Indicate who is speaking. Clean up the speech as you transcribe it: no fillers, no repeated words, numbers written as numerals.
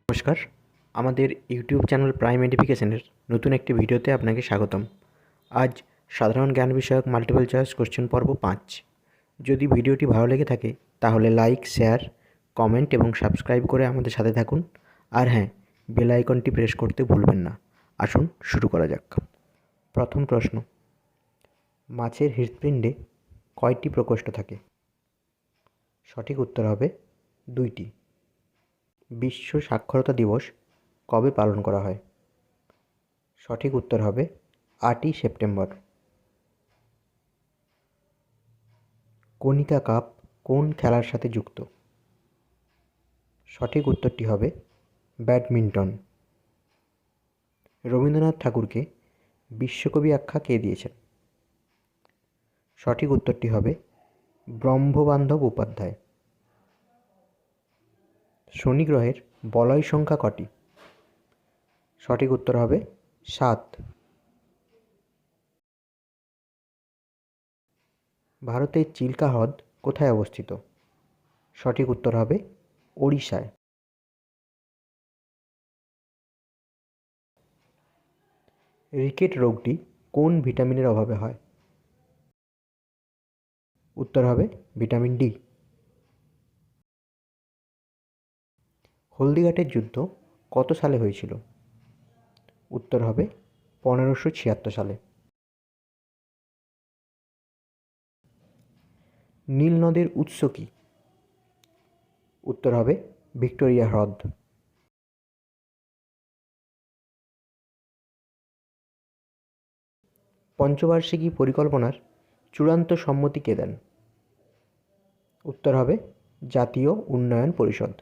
Speaker 1: নমস্কার, আমাদের YouTube channel prime এডুকেশনের নতুন একটি ভিডিওতে আপনাকে স্বাগতম। আজ সাধারণ জ্ঞান বিষয়ক মাল্টিপল চয়েস কোশ্চেন পর্ব 5। যদি ভিডিওটি ভালো লেগে থাকে তাহলে লাইক, শেয়ার, কমেন্ট এবং সাবস্ক্রাইব করে আমাদের সাথে থাকুন। আর হ্যাঁ, বেল আইকনটি প্রেস করতে ভুলবেন না। আসুন শুরু করা যাক। প্রথম প্রশ্ন, মাছের হৃৎপিণ্ডে কয়টি প্রকোষ্ঠ থাকে? সঠিক উত্তর হবে 2টি। বিশ্ব সাক্ষরতা দিবস কবে পালন করা হয়? সঠিক উত্তর হবে 8ই সেপ্টেম্বর। কনিকা কাপ কোন খেলার সাথে যুক্ত? সঠিক উত্তরটি হবে ব্যাডমিন্টন। রবীন্দ্রনাথ ঠাকুরকে বিশ্বকবি আখ্যা কে দিয়েছেন? সঠিক উত্তরটি হবে ব্রহ্মবান্ধব উপাধ্যায়। শনি গ্রহের বলয় সংখ্যা কটি? সঠিক উত্তর হবে 7। ভারতের চিল্কা হ্রদ কোথায় অবস্থিত? সঠিক উত্তর হবে ওড়িশায়। রিকেট রোগটি কোন ভিটামিনের অভাবে হয়? উত্তর হবে ভিটামিন ডি। হলদিঘাটের যুদ্ধ কত সালে হয়েছিল? উত্তর হবে 1576 সালে। নীল নদের উৎস কী? উত্তর হবে ভিক্টোরিয়া হ্রদ। পঞ্চবার্ষিকী পরিকল্পনার চূড়ান্ত সম্মতি কে দেন? উত্তর হবে জাতীয় উন্নয়ন পরিষদ।